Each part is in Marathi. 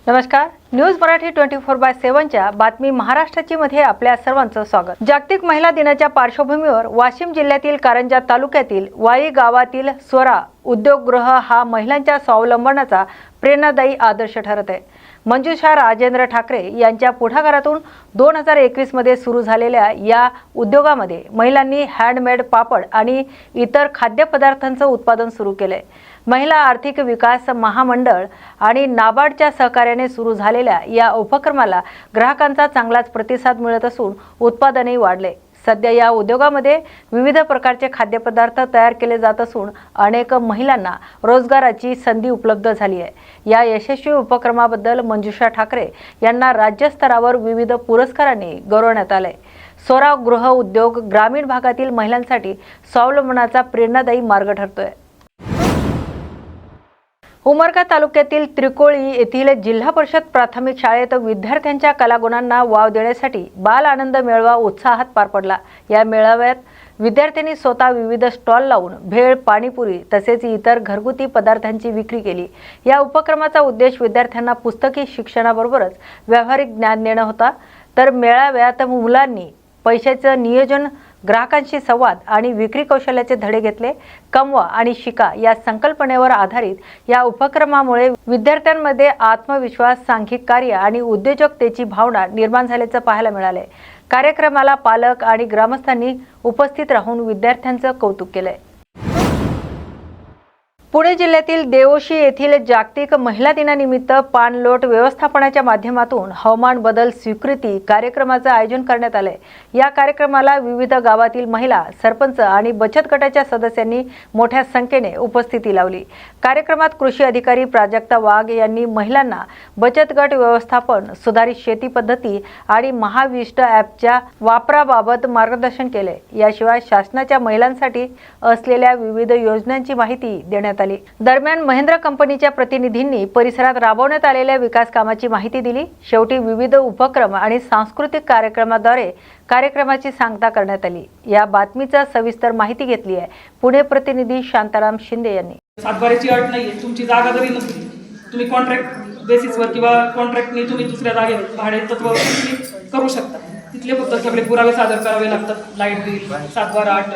नमस्कार, न्यूज मराठी 24/7च्या बातमी महाराष्ट्राची मध्ये आपल्या सर्वांचं स्वागत। जागतिक महिला दिनाच्या पार्श्वभूमीवर वाशिम जिल्ह्यातील कारंजा तालुक्यातील वाई गावातील स्वरा उद्योगगृह हा महिलांच्या स्वावलंबनाचा प्रेरणादायी आदर्श ठरत आहे। मंजुषा राजेंद्र ठाकरे यांच्या पुढाकारातून 2021 मध्ये सुरू झालेल्या या उद्योगामध्ये महिलांनी हँडमेड पापड आणि इतर खाद्यपदार्थांचं उत्पादन सुरू केले। महिला आर्थिक विकास महामंडळ आणि नाबार्डच्या सहकार्याने सुरू झालेल्या या उपक्रमाला ग्राहकांचा चांगलाच प्रतिसाद मिळत असून उत्पादनही वाढले। सध्या या उद्योगामध्ये विविध प्रकारचे खाद्यपदार्थ तयार केले जात असून अनेक महिलांना रोजगाराची संधी उपलब्ध झाली आहे। या यशस्वी उपक्रमाबद्दल मंजुषा ठाकरे यांना राज्यस्तरावर विविध पुरस्कारांनी गौरवण्यात आले। स्वरा गृह उद्योग ग्रामीण भागातील महिलांसाठी स्वावलंबनाचा प्रेरणादायी मार्ग ठरतोय। उमरगा तालुक्यातील त्रिकोळी येथील जिल्हा परिषद प्राथमिक शाळेत विद्यार्थ्यांच्या कलागुणांना वाव देण्यासाठी बाल आनंद मेळावा उत्साहात पार पडला। या मेळाव्यात विद्यार्थ्यांनी स्वतः विविध स्टॉल लावून भेळ, पाणीपुरी तसेच इतर घरगुती पदार्थांची विक्री केली। या उपक्रमाचा उद्देश विद्यार्थ्यांना पुस्तकी शिक्षणाबरोबरच व्यावहारिक ज्ञान देणं होता। तर मेळाव्यात मुलांनी पैशाचं नियोजन, ग्राहकांशी संवाद आणि विक्री कौशल्याचे धडे घेतले। कमवा आणि शिका या संकल्पनेवर आधारित या उपक्रमामुळे विद्यार्थ्यांमध्ये आत्मविश्वास, सांघिक कार्य आणि उद्योजकतेची भावना निर्माण झाल्याचे पाहायला मिळाले। कार्यक्रमाला पालक आणि ग्रामस्थांनी उपस्थित राहून विद्यार्थ्यांचं कौतुक केले। पुणे जिल्ह्यातील देवोशी येथील जागतिक महिला दिनानिमित्त पाणलोट व्यवस्थापनाच्या माध्यमातून हवामान बदल स्वीकृती कार्यक्रमाचे आयोजन करण्यात आले। या कार्यक्रमाला विविध गावातील महिला, सरपंच आणि बचत गटाच्या सदस्यांनी मोठ्या संख्येने उपस्थिती लावली। कार्यक्रमात कृषी अधिकारी प्राजक्ता वाघ यांनी महिलांना बचत गट व्यवस्थापन, सुधारित शेती पद्धती आणि महाविष्ट ॲपच्या वापराबाबत मार्गदर्शन केले। याशिवाय शासनाच्या महिलांसाठी असलेल्या विविध योजनांची माहिती देण्यात आली। दरम्यान महेंद्र कंपनीच्या प्रतिनिधींनी परिसरात राबवण्यात आलेल्या विकास कामाची माहिती दिली। शेवटी विविध उपक्रम आणि सांस्कृतिक कार्यक्रमाद्वारे कार्यक्रमाची सांगता करण्यात आली। या बातमीचा सविस्तर माहिती घेतली आहे पुणे प्रतिनिधी शांताराम शिंदे यांनी। सातबाऱ्याची अट नाहीये, तुमची जागा जरी नसली तुम्ही कॉन्ट्रॅक्ट बेसिसवर किंवा कॉन्ट्रॅक्टने तुम्ही दुसऱ्या जागेवर भाडे तत्वावर तुम्ही करू शकता। तिथले फक्त सगळे पुरावे सादर करावे लागतात, लाईट बिल, 7/12 8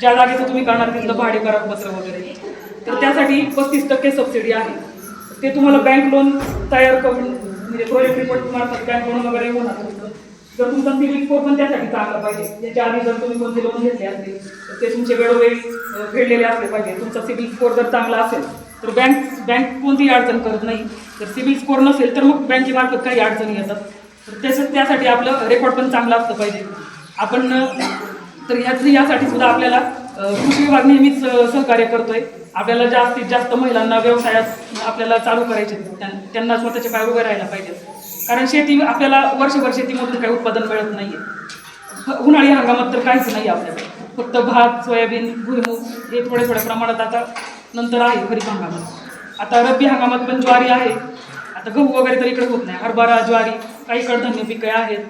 ज्या जागेचं तुम्ही करणार तिथलं भाडे करारपत्र वगैरे। तर त्यासाठी 35% सबसिडी आहे। ते तुम्हाला बँक लोन तयार करून म्हणजे प्रोजेक्ट रिपोर्ट मार्फत बँक लोन वगैरे होणार। जर तुमचा सिबिल स्कोर पण त्यासाठी चांगला पाहिजे, याच्या आधी जर तुम्ही कोणते लोन घेतले असतील तर ते तुमचे वेळोवेळी फेडलेले असले पाहिजे। तुमचा सिबिल स्कोर जर चांगला असेल तर बँक कोणतीही अडचण करत नाही। जर सिबिल स्कोर नसेल तर मग बँकेमार्फत काही अडचणी येतात। तर त्यासाठी आपलं रेकॉर्ड पण चांगलं असलं पाहिजे। आपण तर यासाठी सुद्धा आपल्याला कृषी विभाग नेहमीच सहकार्य करतोय। आपल्याला जास्तीत जास्त महिलांना व्यवसायात आपल्याला चालू करायचे, त्यांना स्वतःचे पाय उभे राहायला पाहिजे। कारण शेती आपल्याला वर्षभर शेतीमधून काही उत्पादन मिळत नाहीये। उन्हाळी हंगामात तर काहीच नाही आपल्याकडे, फक्त भात, सोयाबीन, भुईमूग हे थोड्या प्रमाणात आता नंतर आहे खरीप हंगामात। आता रब्बी हंगामात पण ज्वारी आहे। आता गहू वगैरे तर इकडे होत नाही, हरभरा, ज्वारी, काही कडधान्य पिके आहेत।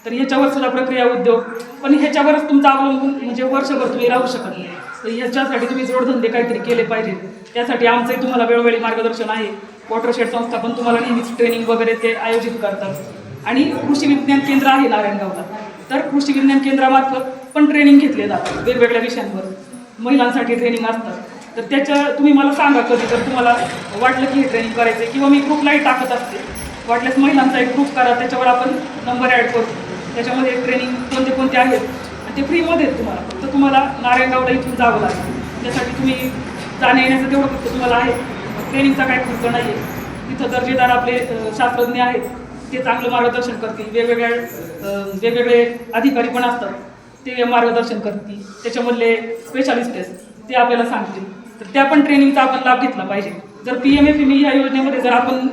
तर ह्याच्यावर सुद्धा प्रक्रिया उद्योग, पण ह्याच्यावरच तुमचं अवलंबून म्हणजे वर्षभर तुम्ही राहू शकत नाही। तर ह्याच्यासाठी तुम्ही जोडधंदे काहीतरी केले पाहिजे। त्यासाठी आमचंही तुम्हाला वेळोवेळी मार्गदर्शन आहे। वॉटरशेड संस्था पण तुम्हाला नेहमीच ट्रेनिंग वगैरे ते आयोजित करतात। आणि कृषी विज्ञान केंद्र आहे नारायणगावला, तर कृषी विज्ञान केंद्रामार्फत पण ट्रेनिंग घेतले जातात वेगवेगळ्या विषयांवर, महिलांसाठी ट्रेनिंग असतात। तर त्याच्या तुम्ही मला सांगा कधी जर तुम्हाला वाटलं की हे ट्रेनिंग करायचं, किंवा मी ग्रुपलाही टाकत असते, वाटल्यास महिलांचा एक ग्रुप करा, त्याच्यावर आपण नंबर ॲड करू। त्याच्यामध्ये ट्रेनिंग कोणते आहेत आणि ते फ्रीमध्ये आहेत तुम्हाला। फक्त तुम्हाला नारायणगावला इथून जावं लागेल, त्यासाठी तुम्ही जाण्या येण्याचं तेवढं फक्त तुम्हाला आहे। ट्रेनिंगचा काही खर्च नाही आहे। तिथं दर्जेदार आपले शास्त्रज्ञ आहेत, ते चांगलं मार्गदर्शन करतील। वेगवेगळे अधिकारी पण असतात, ते मार्गदर्शन करतील। त्याच्यामधले स्पेशालिस्ट आहेत, ते आपल्याला सांगतील। तर त्या पण ट्रेनिंगचा आपण लाभ घेतला पाहिजे। जर PMFME या योजनेमध्ये जर आपण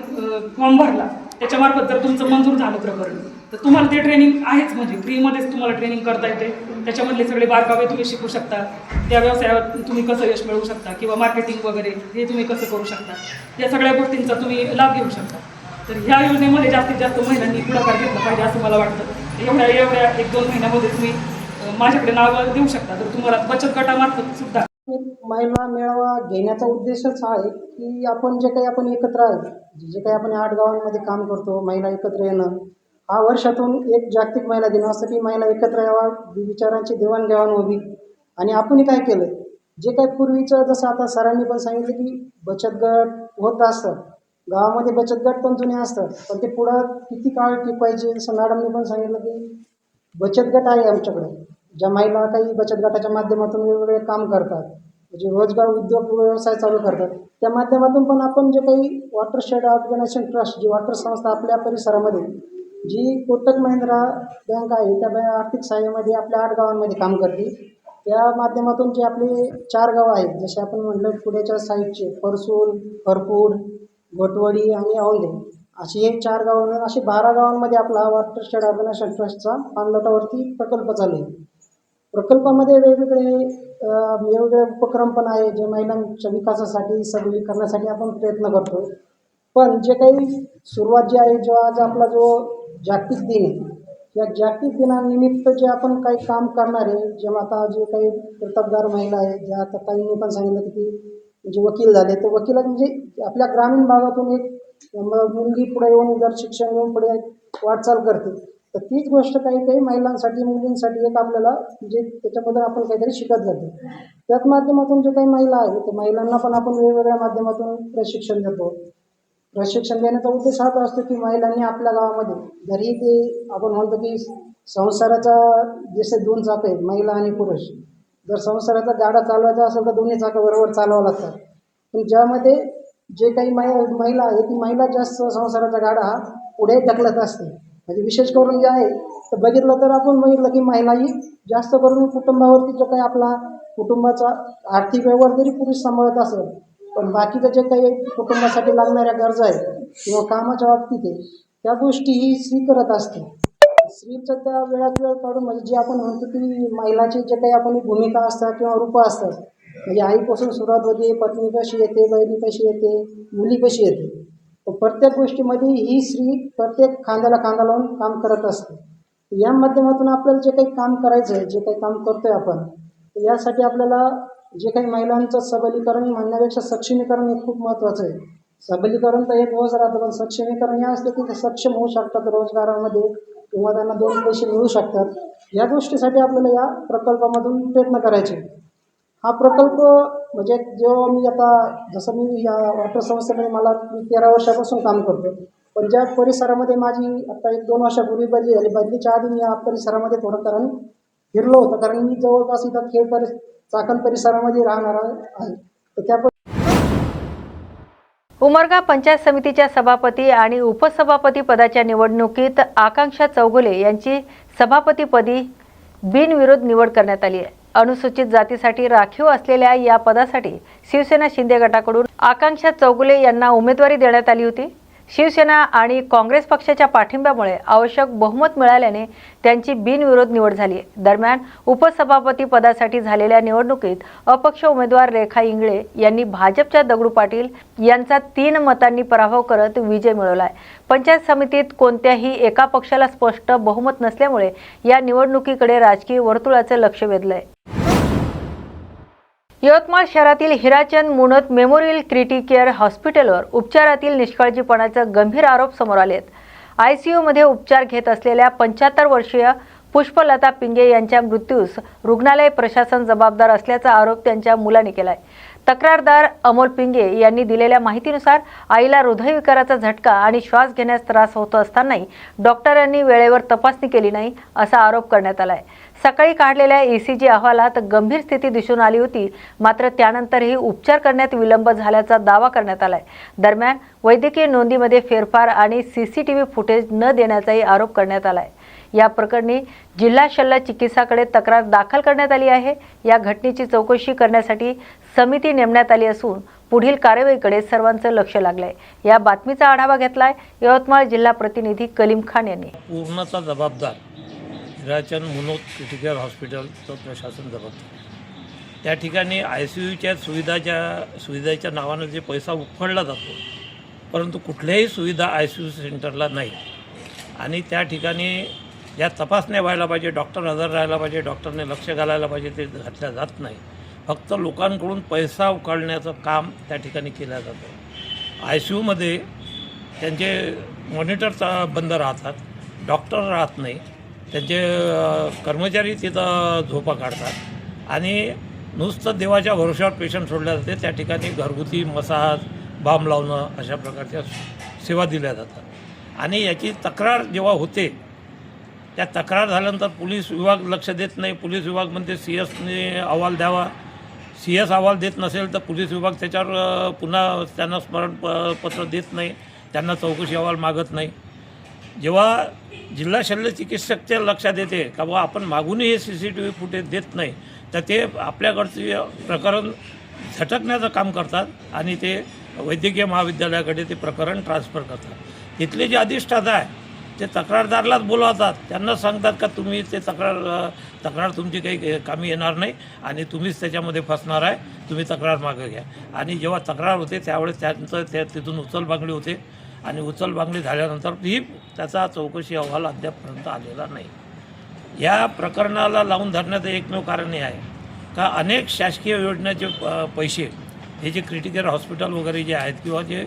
फॉर्म भरला, त्याच्यामार्फत जर तुमचं मंजूर झालं प्रकरण, तर तुम्हाला ते ट्रेनिंग आहेच, म्हणजे फ्रीमध्येच तुम्हाला ट्रेनिंग करता येते। त्याच्यामधले सगळे बारकावे तुम्ही शिकू शकता, त्या व्यवसायात तुम्ही कसं यश मिळवू शकता किंवा मार्केटिंग वगैरे हे तुम्ही कसं करू शकता, या सगळ्या गोष्टींचा तुम्ही लाभ घेऊ शकता। तर ह्या योजनेमध्ये जास्तीत जास्त महिलांनी पुढाकार घेतला पाहिजे असं मला वाटतं। एवढ्या 1-2 महिन्यामध्ये तुम्ही माझ्याकडे नावं देऊ शकता। तर तुम्हाला बचत गटामार्फत सुद्धा महिला मेळावा घेण्याचा उद्देशच आहे की आपण जे काही आपण एकत्र आहे, जे काही आपण 8 गावांमध्ये काम करतो, महिला एकत्र येणं हा वर्षातून एक जागतिक महिला दिन असं की महिला एकत्र यावा, विचारांची देवाणघेवाण व्हावी. आणि आपणही काय केलं, जे काही पूर्वीचं जसं आता सरांनी पण सांगितलं की बचत गट होत असतात गावामध्ये, बचत गट पण जुने असतात, पण ते पुढं किती काळ टिकवायचे. जसं मॅडमनी पण सांगितलं की बचत गट आहे आमच्याकडे, ज्या महिला काही बचत गटाच्या माध्यमातून वेगवेगळे काम करतात, म्हणजे रोजगार उद्योग व्यवसाय चालू करतात. त्या माध्यमातून पण आपण जे काही वॉटरशेड ऑर्गनायझेशन ट्रस्ट, जी वॉटर संस्था आपल्या परिसरामध्ये, जी कोटक महिंद्रा बँक आहे, त्या आर्थिक सहाय्यामध्ये आपल्या 8 गावांमध्ये काम करते. त्या माध्यमातून जे आपले 4 गावं आहेत, जसे आपण म्हटलं पुण्याच्या साईडचे परसूल, खरपूड, घोटवडी आणि औंधे, अशी हे 4 गावं, असे 12 गावांमध्ये आपला हा वॉटरशेड ऑर्गनायझेशन ट्रस्टचा पाणलोटावरती प्रकल्प चालू आहे. प्रकल्पामध्ये वेगवेगळे उपक्रम पण आहे, जे महिलांच्या विकासासाठी सबलीकरणासाठी आपण प्रयत्न करतो. पण जे काही सुरुवात जी आहे, जो आज आपला जो जागतिक दिन आहे, या जागतिक दिनानिमित्त जे आपण काही काम करणार आहे, जेव्हा आता जे काही कर्तबगार महिला आहे, ज्या आता ताईंनी पण सांगितलं की ती म्हणजे वकील झाले, तर वकिलात म्हणजे आपल्या ग्रामीण भागातून एक मुलगी पुढे येऊन जर शिक्षण घेऊन पुढे वाटचाल करते, तर तीच गोष्ट काही काही महिलांसाठी, मुलींसाठी एक आपल्याला म्हणजे त्याच्याबद्दल आपण काहीतरी शिकत जातो. त्याच माध्यमातून जे काही महिला आहे, ते महिलांना पण आपण वेगवेगळ्या माध्यमातून प्रशिक्षण देतो. प्रशिक्षण देण्याचा उद्देश हाच असतो की महिलांनी आपल्या गावामध्ये, जरी ते आपण म्हणतो की संसाराचा जसे 2 चाकं आहेत, महिला आणि पुरुष, जर संसाराचा गाडा चालवायचा असेल तर दोन्ही चाकं बरोबर चालवावं लागतात. पण ज्यामध्ये जे काही महिला आहे, ती महिला जास्त संसाराचा गाडा हा पुढे ढकलत असते. म्हणजे विशेष करून जे आहे तर बघितलं तर आपण बघितलं की महिलाही जास्त करून कुटुंबावरती जो काही आपला कुटुंबाचा आर्थिक व्यवहार जरी पुरुष सांभाळत असेल, पण बाकीचं जे काही कुटुंबासाठी लागणाऱ्या गरजा आहेत किंवा कामाच्या बाबतीत आहे, त्या गोष्टी ही स्त्री करत असते. स्त्रीचं त्या वेळात वेळ काढून, म्हणजे जे आपण म्हणतो की महिलाची जे काही आपण भूमिका असतात किंवा रूपं असतात, म्हणजे आईपासून सुरुवात होते, पत्नी कशी येते, बहिणी कशी येते, मुली कशी येते, तर प्रत्येक गोष्टीमध्ये ही स्त्री प्रत्येक खांद्याला खांदा लावून काम करत असते. या माध्यमातून आपल्याला जे काही काम करायचं आहे, जे काही काम करतोय आपण, तर यासाठी आपल्याला जे काही महिलांचं सबलीकरण म्हणण्यापेक्षा सक्षमीकरण हे खूप महत्त्वाचं आहे. सबलीकरण तर एक रोज राहतं, पण सक्षमीकरण हे असतं की ते सक्षम होऊ शकतात रोजगारामध्ये किंवा त्यांना 2 पैसे मिळू शकतात. या गोष्टीसाठी आपल्याला या प्रकल्पामधून प्रयत्न करायचे. हा प्रकल्प म्हणजे जो मी आता, जसं मी या वॉटर संस्थेमध्ये मला 13 वर्षापासून काम करतो, पण ज्या परिसरामध्ये माझी आता 1-2 वर्षापूर्वी बदली झाली, बदलीच्या आधी मी या परिसरामध्ये थोडं कारण फिरलो होतं, कारण मी जवळपास इथं चाकण परिसरामध्ये राहणार आहे. तर त्या उमरगा पंचायत समितीच्या सभापती आणि उपसभापती पदाच्या निवडणुकीत आकांक्षा चौगुले यांची सभापतीपदी बिनविरोध निवड करण्यात आली आहे. अनुसूचित जातीसाठी राखीव असलेल्या या पदासाठी शिवसेना शिंदे गटाकडून आकांक्षा चौगुले यांना उमेदवारी देण्यात आली होती. शिवसेना आणि काँग्रेस पक्षाच्या पाठिंब्यामुळे आवश्यक बहुमत मिळाल्याने त्यांची बिनविरोध निवड झाली. दरम्यान उपसभापती पदासाठी झालेल्या निवडणुकीत अपक्ष उमेदवार रेखा इंगळे यांनी भाजपच्या दगडू पाटील यांचा 3 मतांनी पराभव करत विजय मिळवलाय. पंचायत समितीत कोणत्याही एका पक्षाला स्पष्ट बहुमत नसल्यामुळे या निवडणुकीकडे राजकीय वर्तुळाचे लक्ष वेधलंय. यवतमाळ शहरातील हिराचंद मुनत मेमोरियल क्रिटिकेअर हॉस्पिटलवर उपचारातील निष्काळजीपणाचे गंभीर आरोप समोर आले आहेत. आयसीयूमध्ये उपचार घेत असलेल्या 75 वर्षीय पुष्पलता पिंगे यांच्या मृत्यूस रुग्णालय प्रशासन जबाबदार असल्याचा आरोप त्यांच्या मुलाने केलाय. तक्रारदार अमोल पिंगे यांनी दिलेल्या माहितीनुसार आईला हृदयविकाराचा झटका आणि श्वास घेण्यास त्रास होत असतानाही डॉक्टरांनी वेळेवर तपासणी केली नाही असा आरोप करण्यात आलाय. सकाळी काढलेल्या ECG अहवालात गंभीर स्थिती दिसून आली होती, मात्र त्यानंतरही उपचार करण्यात विलंब झाल्याचा दावा करण्यात आलाय. दरम्यान वैद्यकीय नोंदीमध्ये फेरफार आणि CCTV फुटेज न देण्याचाही आरोप करण्यात आलाय. या प्रकरणी जिल्हा शल्य चिकित्साकडे तक्रार दाखल करण्यात आली आहे. या घटनेची चौकशी करण्यासाठी समिती नेमण्यात आली असून पुढील कार्यवाहीकडे सर्वांचं लक्ष लागलंय. या बातमीचा आढावा घेतलाय यवतमाळ जिल्हा प्रतिनिधी कलीम खान यांनी. पूर्णचा जबाबदार हिराचंद मुनोत क्रिटिकल हॉस्पिटलचं प्रशासन जबाबदार. त्या ठिकाणी ICUच्या सुविधेच्या नावानं जे पैसा उफाळला जातो, परंतु कुठल्याही सुविधा ICU सेंटरला नाही. आणि त्या ठिकाणी ज्या तपासण्या व्हायला पाहिजे, डॉक्टर हजर राहायला पाहिजे, डॉक्टरने लक्ष घालायला पाहिजे, ते घातल्या जात नाही. फक्त लोकांकडून पैसा उकळण्याचं काम त्या ठिकाणी केलं जातं. ICUमध्ये त्यांचे मॉनिटर बंद राहतात, डॉक्टर राहत नाही, त्यांचे कर्मचारी तिथं झोपा काढतात आणि नुसतं देवाच्या भरोश्यावर पेशंट सोडल्या जाते. त्या ठिकाणी घरगुती मसाज, बाम लावणं अशा प्रकारच्या सेवा दिल्या जातात. आणि याची तक्रार जेव्हा होते, त्या तक्रार झाल्यानंतर पोलीस विभाग लक्ष देत नाही. पोलीस विभाग म्हणते CS ने अहवाल द्यावा. CS अहवाल देत नसेल तर पोलीस विभाग त्याच्यावर पुन्हा त्यांना स्मरणपत्र देत नाही, त्यांना चौकशी अहवाल मागत नाही. जेव्हा जिल्हा शल्य चिकित्सकच्या लक्षात येते का बा आपण मागूनही हे CCTV फुटेज देत नाही, तर ते आपल्याकडचे प्रकरण झटकण्याचं काम करतात आणि ते वैद्यकीय महाविद्यालयाकडे ते प्रकरण ट्रान्सफर करतात. तिथले जे अधिष्ठाता आहे ते तक्रारदारलाच बोलवतात, त्यांना सांगतात का तुम्ही ते तक्रार तुमची काही कामी येणार नाही आणि तुम्हीच त्याच्यामध्ये फसणार आहे, तुम्ही तक्रार मागं घ्या. आणि जेव्हा तक्रार होते त्यावेळेस त्यांचं तिथून उचलबांगडी होते आणि उचलबांगडी झाल्यानंतर त्याचा चौकशी अहवाल अद्यापपर्यंत आलेला नाही. या प्रकरणाला लावून धरण्याचं एकमेव कारण हे आहे का अनेक शासकीय योजनेचे पैसे हे जे क्रिटिकल हॉस्पिटल वगैरे जे आहेत किंवा जे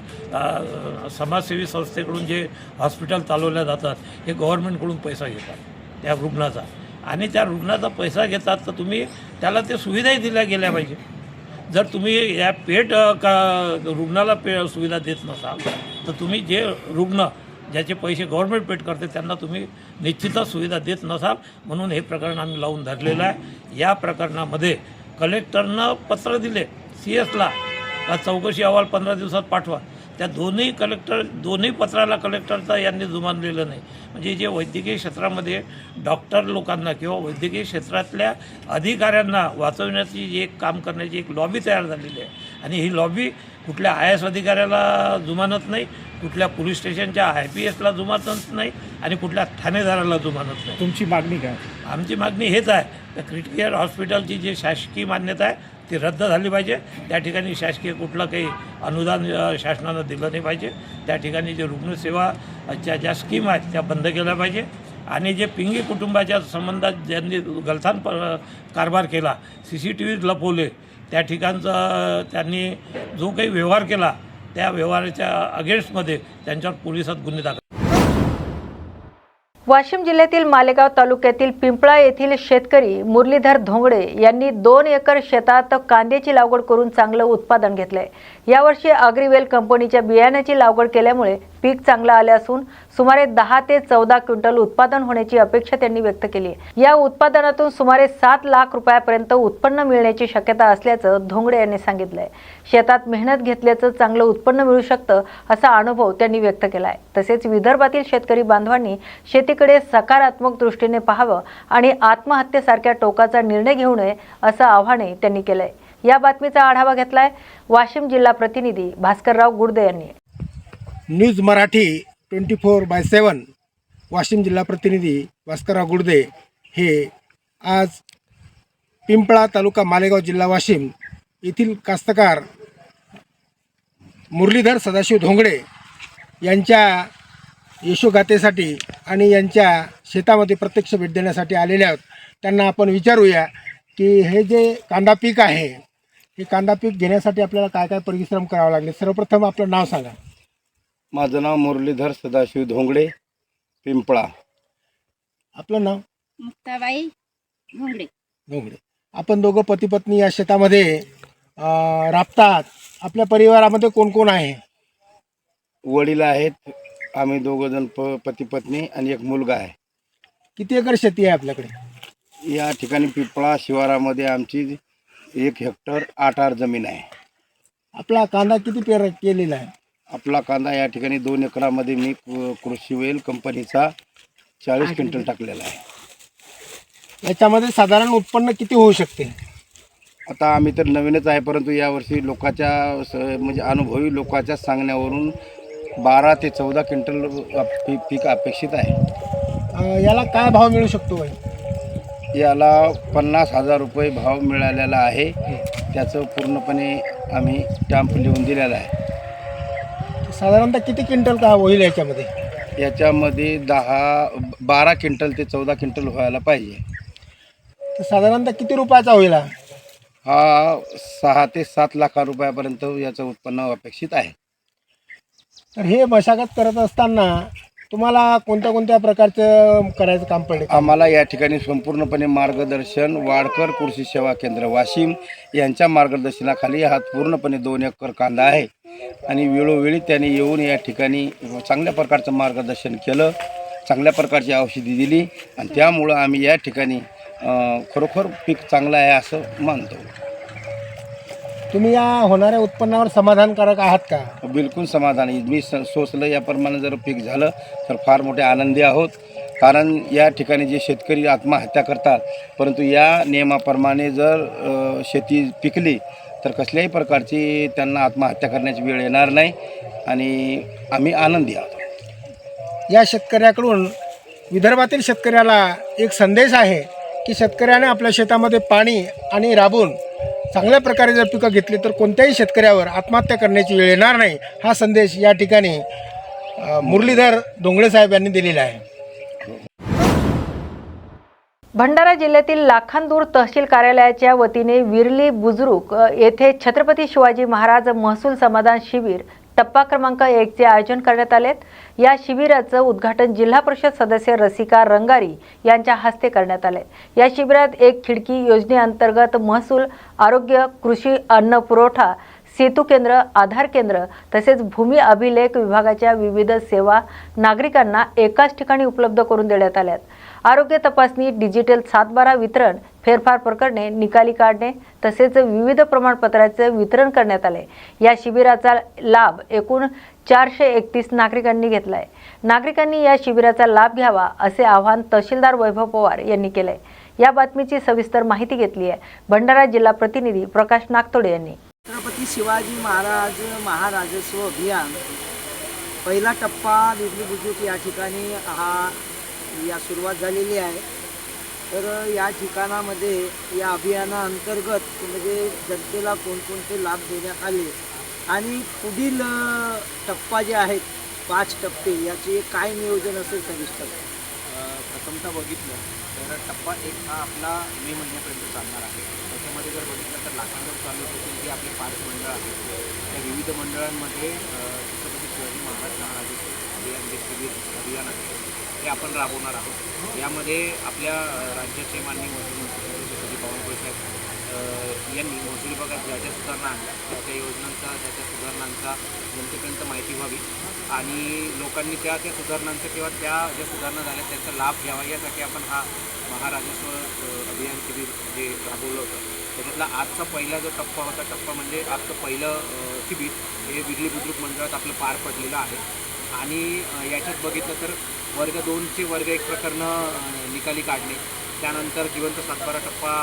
समाजसेवी संस्थेकडून जे हॉस्पिटल चालवल्या जातात हे गव्हर्नमेंटकडून पैसा घेतात त्या रुग्णाचा, आणि त्या रुग्णाचा पैसा घेतात तर तुम्ही त्याला ते सुविधाही दिल्या गेल्या पाहिजे. जर तुम्ही या रुग्णाला सुविधा देत नसाल तर तुम्ही जे रुग्ण ज्याचे पैसे गव्हर्नमेंट पेड करते त्यांना तुम्ही निश्चितच सुविधा देत नसाल. म्हणून हे प्रकरण आम्ही लावून धरलेलं आहे. या प्रकरणामध्ये कलेक्टरनं पत्र दिले CS ला का चौकशी अहवाल 15 दिवसात पाठवा. त्या दोन्ही पत्राला कलेक्टरचा यांनी जुमानलेलं नाही. म्हणजे जे वैद्यकीय क्षेत्रामध्ये डॉक्टर लोकांना किंवा वैद्यकीय क्षेत्रातल्या अधिकाऱ्यांना वाचवण्याची जी एक काम करण्याची एक लॉबी तयार झालेली आहे आणि ही लॉबी कुठल्या IAS अधिकाऱ्याला जुमानत नाही, कुठल्या पोलीस स्टेशनच्या IPS ला जुमानत नाही आणि कुठल्या ठाणेदाराला जुमानत नाही. तुमची मागणी काय? आमची मागणी हेच आहे तर क्रिटिकल हॉस्पिटलची जी शासकीय मान्यता आहे ती रद्द झाली पाहिजे. त्या ठिकाणी शासकीय कुठलं काही अनुदान शासनानं दिलं नाही पाहिजे. त्या ठिकाणी जे रुग्णसेवाच्या ज्या स्कीम आहेत त्या बंद केल्या पाहिजे आणि जे पिंगी कुटुंबाच्या संबंधात ज्यांनी गलथान कारभार केला, CCTV लपवले, त्या ठिकाणचा त्यांनी जो काही व्यवहार केला त्या व्यवहाराच्या अगेन्स्टमध्ये त्यांच्यावर पोलिसात गुन्हे दाखल. वाशिम जिल्ह्यातील मालेगाव तालुक्यातील पिंपळा येथील शेतकरी मुरलीधर धोंगडे यांनी 2 एकर शेतात कांद्याची लागवड करून चांगलं उत्पादन घेतलंय. यावर्षी अग्रीवेल कंपनीच्या बियाण्याची लागवड केल्यामुळे पीक चांगलं आले असून सुमारे 10 ते 14 क्विंटल उत्पादन होण्याची अपेक्षा त्यांनी व्यक्त केली. या उत्पादनातून सुमारे 7 लाख रुपयापर्यंत उत्पन्न मिळण्याची शक्यता असल्याचं धोंगडे यांनी सांगितलंय. शेतात मेहनत घेतल्याचं चांगलं उत्पन्न मिळू शकतं असा अनुभव त्यांनी व्यक्त केलाय. तसेच विदर्भातील शेतकरी बांधवांनी शेतीकडे सकारात्मक दृष्टीने पाहावं आणि आत्महत्येसारख्या टोकाचा निर्णय घेऊ नये असं आवाहनही त्यांनी केलंय. या बातमीचा आढावा घेतलाय वाशिम जिल्हा प्रतिनिधी भास्करराव गुडदे यांनी. न्यूज मराठी 24/7 वाशिम जिल्हा प्रतिनिधी भास्करराव गुडदे हे आज पिंपळा तालुका मालेगाव जिल्हा वाशिम येथील कास्तकार मुरलीधर सदाशिव धोंगडे यांच्या यशोगाथेसाठी आणि यांच्या शेतामध्ये प्रत्यक्ष भेट देण्यासाठी आलेले आहोत. त्यांना आपण विचारूया की हे जे कांदा पीक आहे हे कांदा पीक घेण्यासाठी आपल्याला काय काय परिश्रम करावे लागले. सर्वप्रथम आपलं नाव सांगा. माझं नाव मुरलीधर सदाशिव धोंगडे, पिंपळा. आपलं नाव? मुक्ताबाई घोंगडे. धोंगडे. आपण दोघं पती पत्नी या शेतामध्ये राबतात. आपल्या परिवारामध्ये कोण कोण आहे? वडील आहेत, आम्ही दोघंजण पती पत्नी आणि एक मुलगा आहे. किती एकर शेती आहे आपल्याकडे? या ठिकाणी पिंपळा शिवारामध्ये आमची 1 हेक्टर 8 जमीन आहे. आपला कांदा किती केलेला आहे? आपला कांदा या ठिकाणी 2 एकरामध्ये मी कृषीवेल कंपनीचा 40 क्विंटल टाकलेला आहे. याच्यामध्ये साधारण उत्पन्न किती होऊ शकते? आता आम्ही तर नवीनच आहे, परंतु यावर्षी लोकांच्या म्हणजे अनुभवी लोकांच्या सांगण्यावरून 12 ते 14 क्विंटल पीक अपेक्षित आहे. याला काय भाव मिळू शकतो? याला 50,000 रुपये भाव मिळालेला आहे. त्याचं पूर्णपणे आम्ही स्टॅम्प लिहून दिलेला आहे. साधारणतः किती क्विंटल का होईल याच्यामध्ये? याच्यामध्ये 12 क्विंटल ते 14 क्विंटल व्हायला पाहिजे. तर साधारणतः किती रुपयाचा होईल? हा 6 ते 7 लाख रुपयापर्यंत याचं उत्पन्न अपेक्षित आहे. तर हे मशागत करत असताना तुम्हाला कोणत्या कोणत्या प्रकारचं करायचं काम पडले? आम्हाला या ठिकाणी संपूर्णपणे मार्गदर्शन वाडकर कृषी सेवा केंद्र वाशिम यांच्या मार्गदर्शनाखाली हा पूर्णपणे 2 एकर कांदा आहे आणि वेळोवेळी त्यांनी येऊन या ठिकाणी चांगल्या प्रकारचं मार्गदर्शन केलं, चांगल्या प्रकारची औषधी दिली आणि त्यामुळं आम्ही या ठिकाणी खरोखर पीक चांगलं आहे असं मानतो. तुम्ही या होणाऱ्या उत्पन्नावर समाधानकारक आहात का? बिलकुल समाधानी. मी सोचलं याप्रमाणे जर पीक झालं तर फार मोठे आनंदी आहोत. कारण या ठिकाणी जे शेतकरी आत्महत्या करतात, परंतु या नियमाप्रमाणे जर शेती पिकली तर कसल्याही प्रकारची त्यांना आत्महत्या करण्याची वेळ येणार नाही आणि आम्ही आनंदी आहोत. या शेतकऱ्याकडून विदर्भातील शेतकऱ्याला एक संदेश आहे की शेतकऱ्याने आपल्या शेतामध्ये पाणी आणि राबून चांगल्या प्रकारे जर पिकं घेतली तर कोणत्याही शेतकऱ्यावर आत्महत्या करण्याची वेळ येणार नाही, हा संदेश या ठिकाणी मुरलीधर डोंगळे साहेब यांनी दिलेला आहे. भंडारा जिल्ह्यातील लाखांदूर तहसील कार्यालयाच्या वतीने विरली बुजुर्ग येथे छत्रपती शिवाजी महाराज महसूल समाधान शिबिर टप्पा क्रमांक 1 चे आयोजन करण्यात आले. या शिबिराचं उद्घाटन जिल्हा परिषद सदस्य रसिका रंगारी यांच्या हस्ते करण्यात आले. या शिबिरात एक खिडकी योजनेअंतर्गत महसूल, आरोग्य, कृषी, अन्न पुरवठा, सेतू केंद्र, आधार केंद्र तसेच भूमी अभिलेख विभागाच्या विविध सेवा नागरिकांना एकाच ठिकाणी उपलब्ध करून देण्यात आल्यात. आरोग्य तपासणी, डिजिटल 7/12 वितरण, फेरफार प्रकरणे निकाली काढणे तसेच विविध प्रमाणपत्रांचे वितरण करण्यात आले. या शिबिराचा लाभ एकूण 431 नागरिकांनी घेतलाय. नागरिकांनी या शिबिराचा लाभ घ्यावा असे आवाहन तहसीलदार वैभव पवार यांनी केले. या बातमीची सविस्तर माहिती घेतली आहे भंडारा जिल्हा प्रतिनिधी प्रकाश नागतोडे यांनी. छत्रपती शिवाजी महाराज महाराजस्व अभियान पहिला टप्पा विरली बुजुर्ग या ठिकाणी या सुरुवात झालेली आहे. तर या ठिकाणामध्ये या अभियानाअंतर्गत म्हणजे जनतेला कोणकोणते लाभ देण्यात आले आणि पुढील टप्पा जे आहेत 5 टप्पे याचे काय नियोजन असेल सविस्तर? प्रथमतः बघितलं तर टप्पा 1 हा आपला मे महिन्यापर्यंत चालणार आहे. त्याच्यामध्ये जर बघितलं तर लाखांदूर तालुक्यातील जे आपले 5 मंडळ आहेत त्या विविध मंडळांमध्ये छत्रपती शिवाजी महाराज महाराजांचे अभियान जे शिबिर अभियान आहे ते आपण राबवणार आहोत. यामध्ये आपल्या राज्याचे माननीय महसूल मंत्री बावनकुळे साहेब यांनी महसूल विभागात ज्या ज्या सुधारणा आणल्या त्या योजनांचा त्या सुधारणांचा जनतेपर्यंत माहिती व्हावी आणि लोकांनी त्या सुधारणांचा किंवा त्या ज्या सुधारणा झाल्या त्यांचा लाभ घ्यावा यासाठी आपण हा महाराजस्व अभियान शिबिर जे राबवलं होतं त्याच्यातला आजचा पहिला जो टप्पा होता टप्पा म्हणजे आजचं पहिलं शिबिर हे विरली बुद्रुक मंडळात आपलं पार पडलेलं आहे. आणि याच्यात बघितलं तर वर्ग 2चे वर्ग 1 प्रकरणं निकाली काढणे, त्यानंतर जिवंत 7/12 टप्पा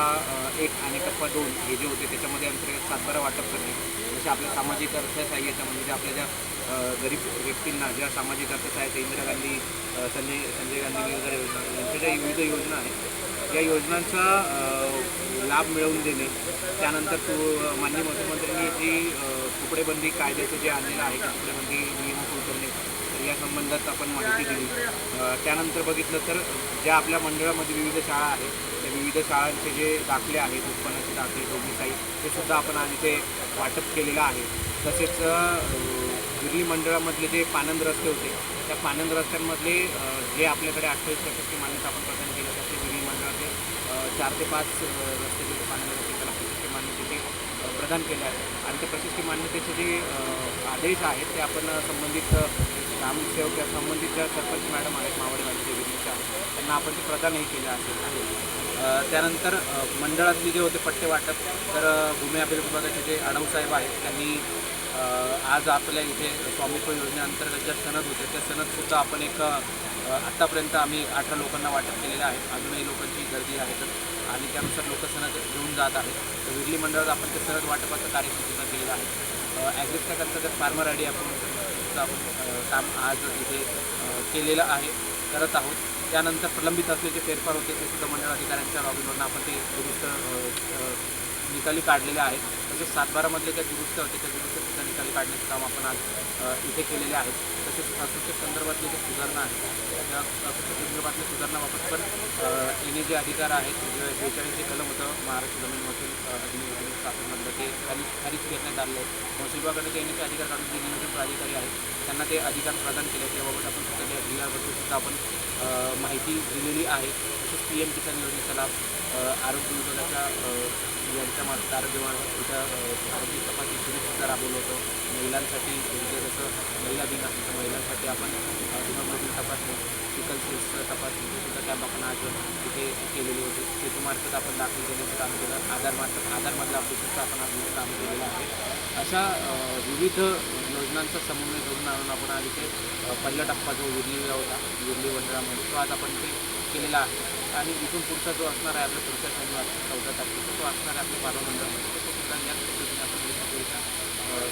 1 आणि टप्पा 2 हे जे होते त्याच्यामध्ये अंतर्गत 7/12 वाटप करणे, जसे आपल्या सामाजिक अर्थसहाय्याच्या म्हणजे आपल्या ज्या गरीब व्यक्तींना ज्या सामाजिक अर्थसहाय्य इंदिरा गांधी संजय गांधी नियोजन योजना यांच्या ज्या विविध योजना आहेत या योजनांचा लाभ मिळवून देणे. त्यानंतर माननीय मुख्यमंत्र्यांनी जी तुकडेबंदी कायद्याचं जे आणलेलं आहे त्या तुकडेबंदी नियम सुरू करणे या संबंधात आपण माहिती दिली. त्यानंतर बघितलं तर ज्या आपल्या मंडळामध्ये विविध शाळा आहेत त्या विविध शाळांचे जे दाखले आहेत उत्पन्नाचे दाखले डोमिसाईल ते सुद्धा आपण आज इथे वाटप केलेलं आहे. तसेच विरली मंडळामधले जे पानंद रस्ते होते त्या पानंद रस्त्यांमधले जे आपल्याकडे 28% मान्यता आपण प्रदान केलं त्याचे विरली मंडळाचे 4 ते 5 रस्ते जे पानंद रस्ते त्याला प्रशस्ती मान्यतेचे प्रदान केले आहेत आणि त्या प्रशस्ती मान्यतेचे जे आदेश आहेत ते आपण संबंधित ग्रामसेवक या संबंधित ज्या सरपंच मॅडम आहेत मावळेवाडीच्या विरलीच्या त्यांना आपण ते प्रदानही केले आहे. त्यानंतर मंडळातले जे होते पट्टे वाटप तर भूमी अभिलेख विभागाचे जे आडवसाहेब आहेत त्यांनी आज आपल्या इथे स्वामित्व योजनेअंतर्गत ज्या सनद होते त्या सनदसुद्धा आपण एक आत्तापर्यंत आम्ही 18 लोकांना वाटप केलेलं आहे. अजूनही लोकांची गर्दी आहे आणि त्यानुसार लोक सनद घेऊन जात आहेत. तर विरली मंडळात आपण ते सनद वाटपाचा कार्यक्रमसुद्धा केलेला आहे. ॲग्रिस्टॅक अंतर्गत फार्मर आय डी आपण काम आज इथे केलेलं आहे करत आहोत. त्यानंतर प्रलंबित असलेले फेरफार होते ते सुद्धा मंडळ अधिकाऱ्यांच्या लॉबीवरून आपण ते दुरुस्त निकाली काढलेले आहेत. तसेच 7/12 मधले ज्या दुरुस्त्या होते त्या दुरुस्त्या सुद्धा निकाली काढण्याचं काम आपण आज इथे केलेले आहेत. तसेच अस्पृश्य संदर्भातले जे सुधारणा आहेत त्या अस्पृश्य संदर्भातल्या सुधारणाबाबत पण येणे जे अधिकार आहेत, जे 42 कलम होतं महाराष्ट्र जमीन महसूल अधिनियम शासनामधलं, ते खालीच घेण्यात आलं आहे. महसूल विभागाने ते येण्याचे अधिकार काढून जे नियोजन प्राधिकारी आहेत त्यांना ते अधिकार प्रदान केले. त्याबाबत आपण सध्या DRबद्दल सुद्धा आपण माहिती दिलेली आहे. तसेच PM किसान योजनेचा लाभ आरोग्य विभागाच्या यांच्यामार्फत आरोग्य आरोग्य तपासणी शिबिरसुद्धा राबवलं होतं. महिलांसाठी जसं महिला दिन असेल तर महिलांसाठी आपण हिमोग्लोबिन तपासणी, सिकल सेल्सचं तपासणी सुद्धा कॅम्प आपण आज तिथे केलेली होती. सेतूमार्फत आपण दाखल देण्याचं काम केलं. आधारमधलं अपडेशनचं आपण आज काम केलेलं आहे. अशा विविध योजनांचा समन्वय करून आणून आपण आज इथे पहिला टप्पा जो विरलीला होता विरली मंडळामध्ये तो आज आपण इथे केलेला आहे. आणि इथून पुढचा जो असणार आहे आपल्या पुढच्या शनिवार 14 तारखेचा तो असणार आहे आपल्या बारा मंडळामध्ये, तो सुद्धा याच पद्धतीने आपण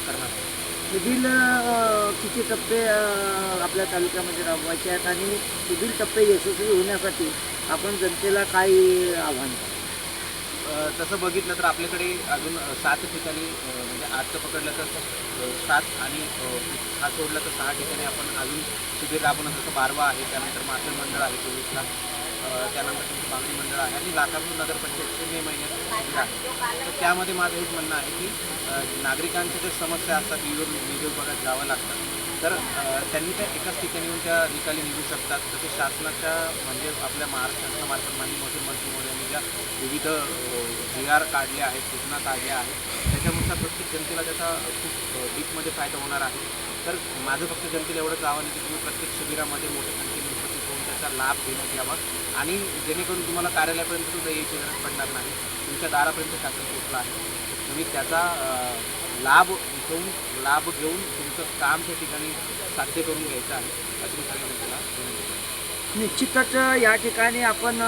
करणार आहे. पुढील किती टप्पे आपल्या तालुक्यामध्ये राबवायचे आहेत आणि पुढील टप्पे यशस्वी होण्यासाठी आपण जनतेला काय आव्हान कराल? तसं बघितलं तर आपल्याकडे अजून 7 ठिकाणी म्हणजे आजचं पकडलं तर 7 आणि हा सोडला तर 6 ठिकाणी आपण अजून शिबिर राबवणं, जसं बारवा आहे, त्यानंतर माथेर मंडळ आहे 24ला, त्यानंतर तुमचं बांगडी मंडळ आहे आणि लाखापूर नगरपंचायतचे मे महिन्यात शिबिर आहे. तर त्यामध्ये माझं हेच म्हणणं आहे की नागरिकांच्या ज्या समस्या असतात निधी विभागात जावं लागतं, तर त्यांनी त्या एकाच ठिकाणी येऊन त्या निकाली निघू शकतात. तसे शासनाच्या म्हणजे आपल्या महाराष्ट्र शासनामार्फत माननीय महसूल मंत्री मोदयांनी ज्या विविध GR काढले आहेत, सूचना काढल्या आहेत, त्याच्यानुसार प्रत्येक जनतेला त्याचा खूप डीपमध्ये फायदा होणार आहे. तर माझं फक्त जनतेला एवढंच आव्हान आहे की तुम्ही प्रत्येक शिबिरामध्ये मोठ्या संख्येने उपस्थित होऊन त्याचा लाभ घेण्यात यावा आणि जेणेकरून तुम्हाला कार्यालयापर्यंत सुद्धा यायची गरज पडणार नाही. तुमच्या दारापर्यंत शासन पोहोचलं आहे, तुम्ही त्याचा लाभ घेऊन तुमचं काम त्या ठिकाणी साध्य करून घ्यायचं आहे असं मी सगळ्या जनतेला विनंती करतो. निश्चितच या ठिकाणी आपण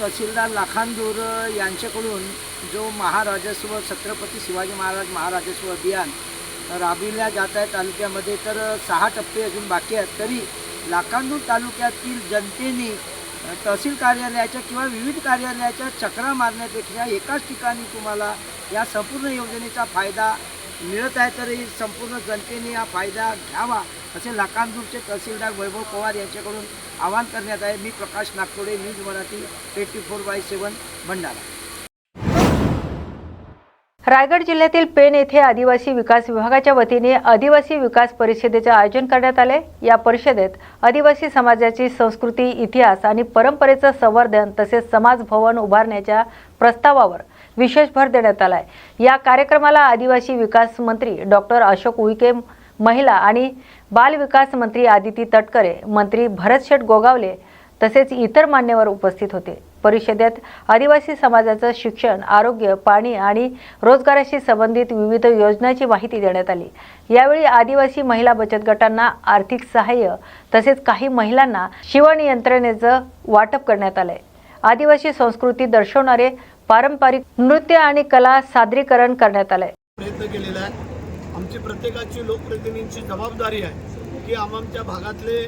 तहसीलदार लाखांदूर यांच्याकडून जो महाराजस्व छत्रपती शिवाजी महाराज महाराजस्व अभियान राबविल्या जात आहे तालुक्यामध्ये, तर 6 टप्पे अजून बाकी आहेत. तरी लाखांदूर तालुक्यातील जनतेने तहसील कार्यालयाच्या किंवा विविध कार्यालयाच्या चक्रा मारण्यापेक्षा एकाच ठिकाणी तुम्हाला या संपूर्ण योजनेचा फायदा मिळत आहे, तर ही संपूर्ण जनतेने हा फायदा घ्यावा असे लाखांदूरचे तहसीलदार वैभव पवार यांच्याकडून आवाहन करण्यात आहे. मी प्रकाश नागतोडे, न्यूज मराठी 24/7 भंडारा. रायगड जिल्ह्यातील पेण येथे आदिवासी विकास विभागाच्या वतीने आदिवासी विकास परिषदेचे आयोजन करण्यात आले. या परिषदेत आदिवासी समाजाची संस्कृती, इतिहास आणि परंपरेचं संवर्धन तसेच समाज भवन उभारण्याच्या प्रस्तावावर विशेष भर देण्यात आला आहे. या कार्यक्रमाला आदिवासी विकास मंत्री डॉक्टर अशोक उईके, महिला आणि बाल विकास मंत्री आदिती तटकरे, मंत्री भरतशेठ गोगावले तसेच इतर मान्यवर उपस्थित होते. परिषदेत आदिवासी समाजाचं शिक्षण, आरोग्य, पाणी आणि रोजगाराशी संबंधित विविध योजनांची माहिती देण्यात आली. यावेळी आदिवासी महिला बचत गटांना आर्थिक सहाय्य तसेच काही महिलांना शिवण यंत्रणेचं वाटप करण्यात आलंय. आदिवासी संस्कृती दर्शवणारे पारंपरिक नृत्य आणि कला सादरीकरण करण्यात आलंय. प्रयत्न केलेला आहे. आमची प्रत्येकाची लोकप्रतिनिधींची जबाबदारी आहे की आमच्या भागातले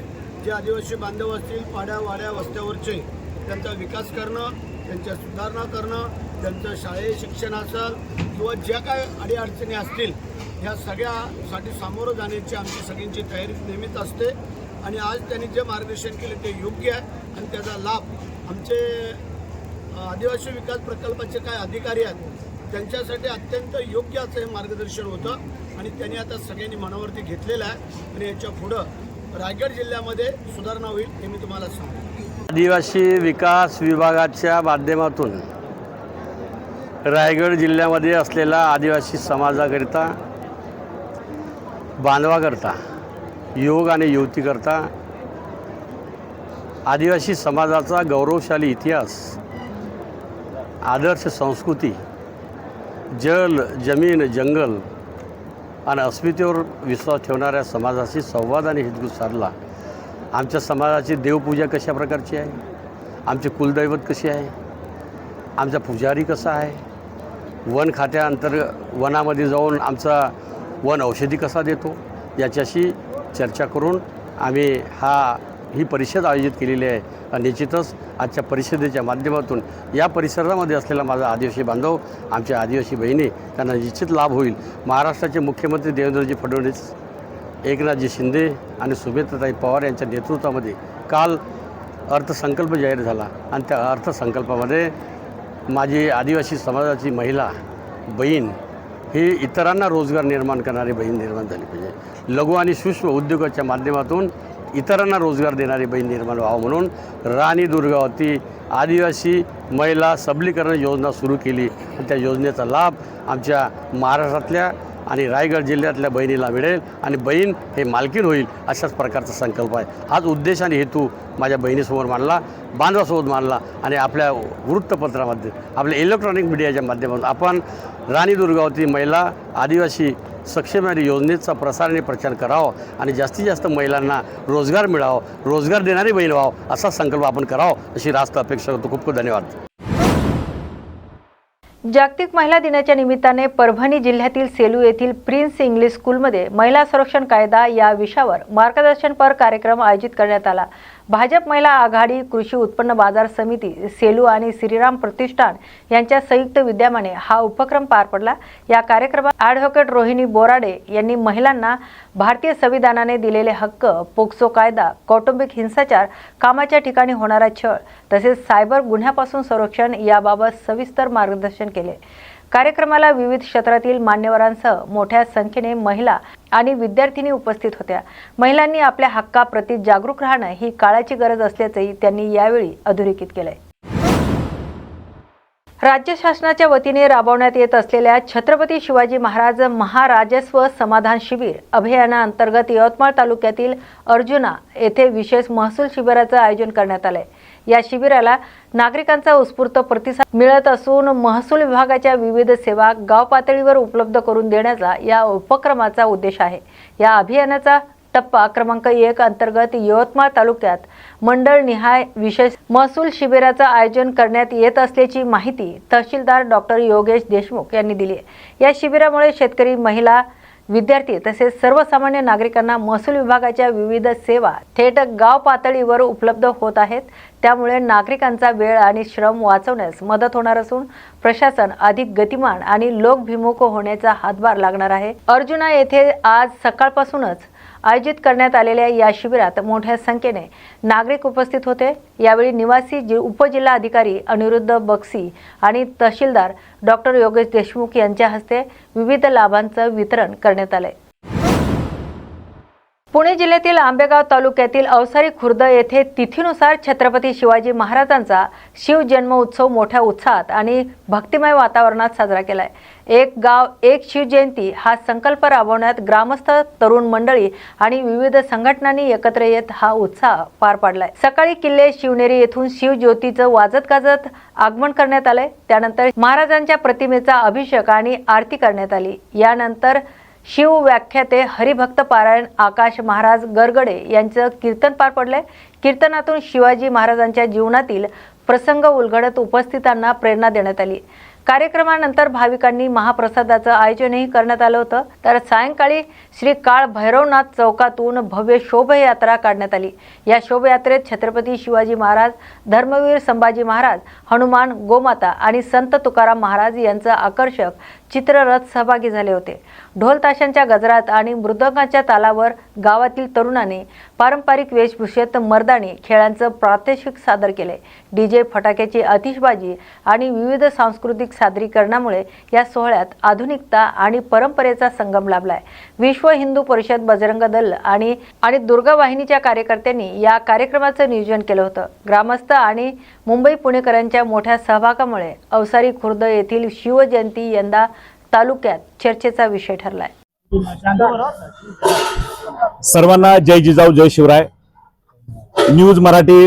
जे आदिवासी बांधव असतील, पाड्या वाड्या वस्त्यावरचे, त्यांचा विकास करणं, त्यांच्या सुधारणा करणं, त्यांचं शालेय शिक्षण असेल किंवा ज्या काय अडीअडचणी असतील ह्या सगळ्यासाठी सामोरं जाण्याची आमची सगळ्यांची तयारी नेहमीच असते. आणि आज त्यांनी जे मार्गदर्शन केले ते योग्य आहे आणि त्याचा लाभ आमचे आदिवासी विकास प्रकल्पाचे काय अधिकारी आहेत त्यांच्यासाठी अत्यंत योग्य असं हे मार्गदर्शन होतं आणि त्यांनी आता सगळ्यांनी मनावरती घेतलेलं आहे आणि याच्या पुढं रायगड जिल्ह्यामध्ये सुधारणा होईल हे मी तुम्हाला सांगतो. आदिवासी विकास विभागाच्या माध्यमातून रायगड जिल्ह्यामध्ये असलेला आदिवासी समाजाकरिता, बांधवाकरता, युवक आणि युवतीकरता आदिवासी समाजाचा गौरवशाली इतिहास, आदर्श संस्कृती, जल, जमीन, जंगल आणि अस्मितेवर विश्वास ठेवणाऱ्या समाजाशी संवाद आणि हितगुज साधला. आमच्या समाजाची देवपूजा कशा प्रकारची आहे, आमचे कुलदैवत कसे आहे, आमचा पुजारी कसा आहे, वन खात्याअंतर्गत वनामध्ये जाऊन आमचा वन औषधी कसा देतो, याच्याशी चर्चा करून आम्ही हा ही परिषद आयोजित केलेली आहे आणि निश्चितच आजच्या परिषदेच्या माध्यमातून या परिसरामध्ये असलेला माझा आदिवासी बांधव, आमच्या आदिवासी बहिणी त्यांना निश्चित लाभ होईल. महाराष्ट्राचे मुख्यमंत्री देवेंद्रजी फडणवीस, एकनाथजी शिंदे आणि सुभेदाताई पवार यांच्या नेतृत्वामध्ये काल अर्थसंकल्प जाहीर झाला आणि त्या अर्थसंकल्पामध्ये माझी आदिवासी समाजाची महिला बहीण ही इतरांना रोजगार निर्माण करणारी बहीण निर्माण झाली पाहिजे. लघु आणि सूक्ष्म उद्योगाच्या माध्यमातून इतरांना रोजगार देणारी बहीण निर्माण व्हावं म्हणून राणी दुर्गावती आदिवासी महिला सबलीकरण योजना सुरू केली आणि त्या योजनेचा लाभ आमच्या महाराष्ट्रातल्या आणि रायगड जिल्ह्यातल्या बहिणीला मिळेल आणि बहीण हे मालकीन होईल अशाच प्रकारचा संकल्प आहे. हाच उद्देश आणि हेतू माझ्या बहिणीसमोर मांडला, बांधवासोबत मांडला आणि आपल्या वृत्तपत्रामध्ये, आपल्या इलेक्ट्रॉनिक मीडियाच्या माध्यमातून आपण राणी दुर्गावती महिला आदिवासी सक्षमीकरण योजनेचा प्रसार आणि प्रचार करावा आणि जास्तीत जास्त महिलांना रोजगार मिळावा, रोजगार देणारी बहीण व्हावं असा संकल्प आपण करावा अशी रास्त अपेक्षा करतो. खूप खूप धन्यवाद. जागतिक महिला दिनाच्या निमित्ताने परभणी जिल्ह्यातील सेलू येथील प्रिन्स इंग्लिश स्कूलमध्ये महिला संरक्षण कायदा या विषयावर मार्गदर्शनपर कार्यक्रम आयोजित करण्यात आला. भाजप महिला आघाडी, कृषी उत्पन्न बाजार समिती, सेलू आणि श्रीराम प्रतिष्ठान यांच्या संयुक्त विद्यमाने हा उपक्रम पार पडला. या कार्यक्रमात ॲडव्होकेट रोहिणी बोराडे यांनी महिलांना भारतीय संविधानाने दिलेले हक्क, पोक्सो कायदा, कौटुंबिक हिंसाचार, कामाच्या ठिकाणी होणारा छळ तसेच सायबर गुन्ह्यापासून संरक्षण याबाबत सविस्तर मार्गदर्शन केले. कार्यक्रमाला विविध क्षेत्रातील मान्यवरांसह मोठ्या संख्येने महिला आणि विद्यार्थिनी उपस्थित होत्या. महिलांनी आपल्या हक्काप्रती जागरूक राहणं ही काळाची गरज असल्याचंही त्यांनी यावेळी अधोरेखित केलंय. राज्य शासनाच्या वतीने राबवण्यात येत असलेल्या छत्रपती शिवाजी महाराज महाराजस्व समाधान शिबिर अभियानाअंतर्गत यवतमाळ तालुक्यातील अर्जुना येथे विशेष महसूल शिबिराचं आयोजन करण्यात आलंय. या शिबिराला नागरिकांचा उत्स्फूर्त प्रतिसाद मिळत असून महसूल विभागाच्या विविध सेवा गाव पातळीवर उपलब्ध करून देण्याचा या उपक्रमाचा उद्देश आहे. या अभियानाचा टप्पा क्रमांक 1 अंतर्गत यवतमाळ तालुक्यात मंडळनिहाय विशेष महसूल शिबिराचं आयोजन करण्यात येत असल्याची माहिती तहसीलदार डॉक्टर योगेश देशमुख यांनी दिली आहे. या शिबिरामुळे शेतकरी, महिला, विद्यार्थी तसेच सर्वसामान्य नागरिकांना महसूल विभागाच्या विविध सेवा थेट गाव पातळीवर उपलब्ध होत आहेत. त्यामुळे नागरिकांचा वेळ आणि श्रम वाचवण्यास मदत होणार असून प्रशासन अधिक गतिमान आणि लोकभिमुख होण्याचा हातभार लागणार आहे. अर्जुना येथे आज सकाळपासूनच आयोजित करण्यात आलेल्या या शिबिरात मोठ्या संख्येने नागरिक उपस्थित होते. यावेळी निवासी उपजिल्हाधिकारी अनिरुद्ध बक्षी आणि तहसीलदार डॉक्टर योगेश देशमुख यांच्या हस्ते विविध लाभांचं वितरण करण्यात आले. पुणे जिल्ह्यातील आंबेगाव तालुक्यातील अवसारी खुर्द येथे तिथीनुसार छत्रपती शिवाजी महाराजांचा शिवजन्म उत्सव मोठ्या उत्साहात आणि भक्तिमय वातावरणात साजरा केलाय. एक गाव एक शिवजयंती हा संकल्प राबवण्यात ग्रामस्थ, तरुण मंडळी आणि विविध संघटनांनी एकत्र येत हा उत्साह पार पाडलाय. सकाळी किल्ले शिवनेरी येथून शिवज्योतीचं वाजत गाजत आगमन करण्यात आलंय. त्यानंतर महाराजांच्या प्रतिमेचा अभिषेक आणि आरती करण्यात आली. यानंतर शिव व्याख्याते हरिभक्त पारायण आकाश महाराज गरगडे यांचं कीर्तन पार पडले. कीर्तनातून शिवाजी महाराजांच्या जीवनातील प्रसंग उलगडत उपस्थितांना प्रेरणा देण्यात आली. कार्यक्रमानंतर भाविकांनी महाप्रसादाचं आयोजनही करण्यात आलं होतं. तर सायंकाळी श्री काळ भैरवनाथ चौकातून भव्य शोभायात्रा काढण्यात आली. या शोभायात्रेत छत्रपती शिवाजी महाराज, धर्मवीर संभाजी महाराज, हनुमान, गोमाता आणि संत तुकाराम महाराज यांचं आकर्षक चित्ररथ सहभागी झाले होते. ढोल ताशांच्या गजरात आणि मृदंगाच्या तालावर गावातील तरुणांनी पारंपरिक वेशभूषेत मर्दानी खेळांचं प्रात्यक्षिक सादर केले. डीजे, फटाक्याची आतिषबाजी आणि विविध सांस्कृतिक सादरीकरणामुळे या सोहळ्यात आधुनिकता आणि परंपरेचा संगम लाभलाय. विश्व हिंदू परिषद, बजरंग दल आणि दुर्गा वाहिनीच्या कार्यकर्त्यांनी या कार्यक्रमाचं नियोजन केलं होतं. ग्रामस्थ आणि मुंबई पुणेकरांच्या मोठ्या सहभागामुळे अवसारी खुर्द येथील शिवजयंती यंदा तालुक्यात चर्चेचा विषय ठरलाय. सर्वांना जय जिजाऊ, जय शिवराय. न्यूज मराठी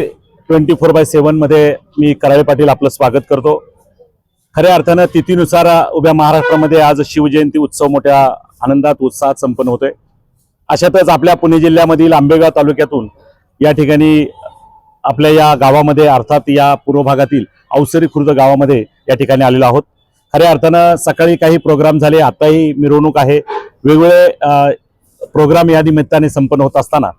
24/7 मध्ये मी कराळे पाटील आपलं स्वागत करतो. खऱ्या अर्थानं तिथीनुसार उभ्या महाराष्ट्रामध्ये आज शिवजयंती उत्सव मोठ्या आनंदात, उत्साहात संपन्न होतोय. अशातच आपल्या पुणे जिल्ह्यामधील आंबेगाव तालुक्यातून या ठिकाणी आपल्या या गावामध्ये, अर्थात या पूर्व भागातील अवसरी खुर्द गावामध्ये या ठिकाणी आलेलो आहोत. खऱ्या अर्थानं सकाळी काही प्रोग्राम झाले, आताही मिरवणूक आहे. वेगवेगळे प्रोग्राम या निमित्ताने संपन्न होत असताना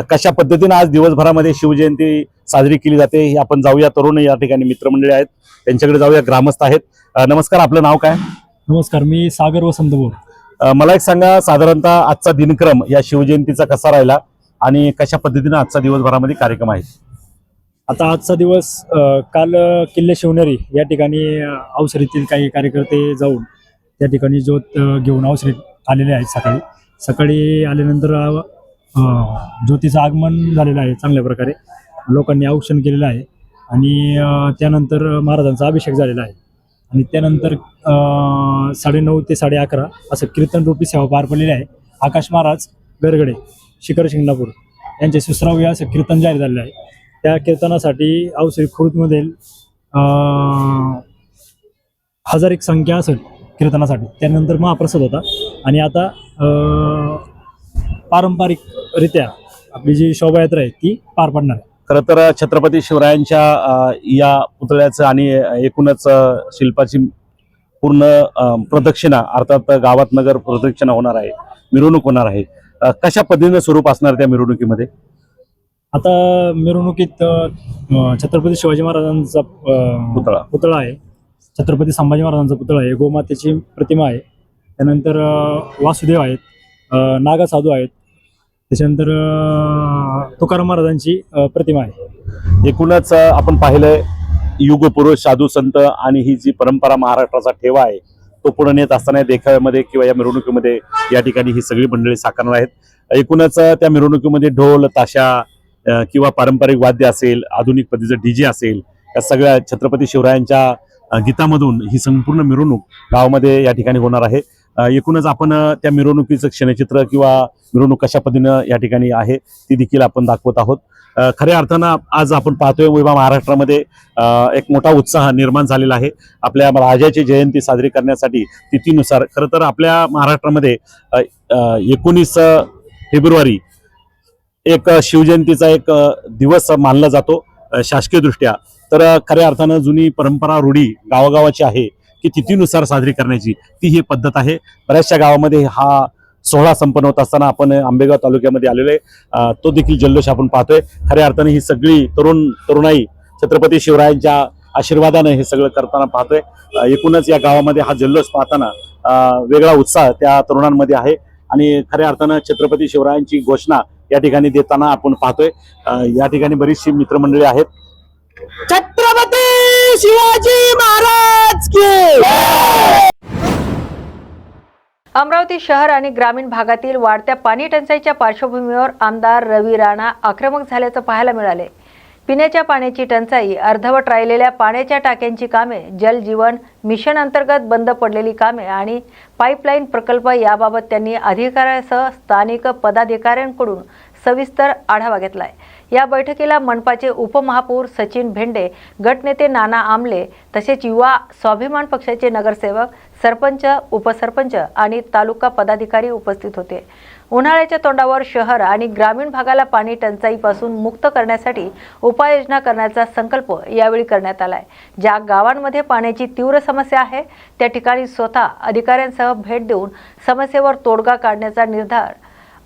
कशा पद्धतीने आज दिवसभरामध्ये शिवजयंती साजरी केली जाते हे आपण जाऊया. तरुण या ठिकाणी मित्रमंडळी आहेत, त्यांच्याकडे जाऊया. ग्रामस्थ आहेत. नमस्कार, आपलं नाव काय? नमस्कार, मी सागर वसंत बोर. मला एक सांगा, साधारणतः आजचा दिनक्रम या शिवजयंतीचा कसा राहिला आणि कशा पद्धतीने आजचा दिवसभरामध्ये कार्यक्रम आहे? आता आजचा दिवस काल किल्ले शिवनेरी या ठिकाणी अवसरीतील काही कार्यकर्ते जाऊन त्या ठिकाणी ज्योत घेऊन अवसरीत आलेले आहेत. सकाळी आल्यानंतर ज्योतीचं आगमन झालेलं आहे. चांगल्या प्रकारे लोकांनी औक्षण केलेलं आहे आणि त्यानंतर महाराजांचा अभिषेक झालेला आहे आणि त्यानंतर 9:30 ते 11:30 असं कीर्तनरूपी सेवा पार पडलेली आहे. आकाश महाराज गरगडे, शिखर शिंगणापूर यांचे सुश्राव्य असं कीर्तन जाहीर झालेलं आहे. त्या कीर्तनासाठी अवसरी खुर्दमधील 1000 एक संख्या असेल कीर्तनासाठी. त्यानंतर महाप्रसाद होता आणि आता पारंपरिकरित्या आपली जी शोभायात्रा आहे ती पार पडणार आहे. खरं तर छत्रपती शिवरायांच्या या पुतळ्याचं आणि एकूणच शिल्पाची पूर्ण प्रदक्षिणा, अर्थात गावात नगर प्रदक्षिणा होणार आहे, मिरवणूक होणार आहे. कशा पद्धतीने स्वरूप असणार त्या मिरवणुकीमध्ये? आता मिरवणुकीत छत्रपती शिवाजी महाराजांचा पुतळा आहे, छत्रपती संभाजी महाराजांचा पुतळा आहे, गोमातेची प्रतिमा आहे, त्यानंतर वासुदेव आहेत, नागा साधू आहेत, त्याच्यानंतर तुकाराम महाराजांची प्रतिमा आहे. एकूणच आपण पाहिलंय युगपुरुष, साधू संत आणि ही जी परंपरा महाराष्ट्राचा ठेवा आहे तो पुढे नेत असताना देखाव्यामध्ये किंवा या मिरवणुकीमध्ये या ठिकाणी ही सगळी मंडळी साकारणार आहेत. एकूणच त्या मिरवणुकीमध्ये ढोल, ताशा किंवा पारंपरिक वाद्य असेल, आधुनिक पद्धतीचं डीजे असेल, या सगळ्या छत्रपती शिवरायांच्या गीतामधून ही संपूर्ण मिरवणूक गावामध्ये या ठिकाणी होणार आहे. एकूणच आपण त्या मिरवणुकीचं क्षणचित्र किंवा मिरवणूक कशा पद्धतीनं या ठिकाणी आहे ती देखील आपण दाखवत आहोत. खऱ्या अर्थानं आज आपण पाहतोय विभा महाराष्ट्रामध्ये एक मोठा उत्साह निर्माण झालेला आहे. आपल्या राजाची जयंती साजरी करण्यासाठी तिथीनुसार खरं तर आपल्या महाराष्ट्रामध्ये 19 फेब्रुवारी एक शिवजयंतीचा एक दिवस मानला जातो शासकीयदृष्ट्या. तर खऱ्या अर्थानं जुनी परंपरा रूढी गावागावाची आहे की तिथीनुसार साजरी करण्याची ती ही पद्धत आहे. बऱ्याचशा गावामध्ये हा सोहळा संपन्न होत असताना आपण आंबेगाव तालुक्यामध्ये आलेलो आहे, तो देखील जल्लोष आपण पाहतोय. खऱ्या अर्थाने ही सगळी तरुणाई छत्रपती शिवरायांच्या आशीर्वादाने हे सगळं करताना पाहतोय. एकूणच या गावामध्ये हा जल्लोष पाहताना वेगळा उत्साह त्या तरुणांमध्ये आहे आणि खऱ्या अर्थानं छत्रपती शिवरायांची घोषणा या ठिकाणी देताना आपण पाहतोय. या ठिकाणी बरीचशी मित्रमंडळी आहेत. छत्रपती शिवाजी महाराज की. अमरावती शहर आणि ग्रामीण भागातील वाढत्या पाणी टंचाईच्या पार्श्वभूमीवर आमदार रवी राणा आक्रमक झाल्याचं पाहायला मिळाले. पिण्याच्या पाण्याची टंचाई, अर्धवट राहिलेल्या पाण्याच्या टाक्यांची कामे, जल जीवन मिशन अंतर्गत बंद पडलेली कामे आणि पाईपलाईन प्रकल्प याबाबत त्यांनी अधिकाऱ्यांसह स्थानिक पदाधिकाऱ्यांकडून सविस्तर आढावा घेतलाय. या बैठकीला मनपाचे उपमहापौर सचिन भेंडे, गटनेते नाना आमले तसेच युवा स्वाभिमान पक्षाचे नगरसेवक, सरपंच, उपसरपंच आणि तालुका पदाधिकारी उपस्थित होते. उन्हाळ्याच्या तोंडावर शहर आणि ग्रामीण भागाला पाणी टंचाईपासून मुक्त करण्यासाठी उपाययोजना करण्याचा संकल्प यावेळी करण्यात आलाय. ज्या गावांमध्ये पाण्याची तीव्र समस्या आहे त्या ठिकाणी स्वतः अधिकाऱ्यांसह भेट देऊन समस्येवर तोडगा काढण्याचा निर्धार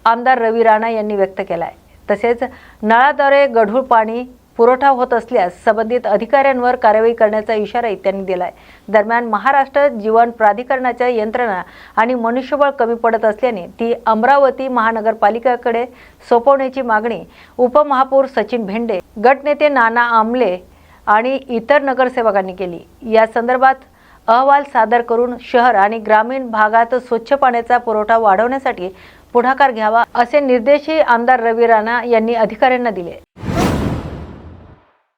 आमदार रवी राणा यांनी व्यक्त केलाय. तसेच नळाद्वारे गढूळ पाणी पुरवठा होत असल्यास संबंधित अधिकाऱ्यांवर कारवाई करण्याचा इशाराही त्यांनी दिलाय. दरम्यान महाराष्ट्र जीवन प्राधिकरणाच्या यंत्रणा आणि मनुष्यबळ कमी पडत असल्याने ती अमरावती महानगरपालिकेकडे सोपवण्याची मागणी उपमहापौर सचिन भेंडे, गटनेते नाना आमले आणि इतर नगरसेवकांनी केली. या संदर्भात अहवाल सादर करून शहर आणि ग्रामीण भागात स्वच्छ पाण्याचा पुरवठा वाढवण्यासाठी पुढाकार घ्यावा असे निर्देशही आमदार रवी राणा यांनी अधिकाऱ्यांना दिले.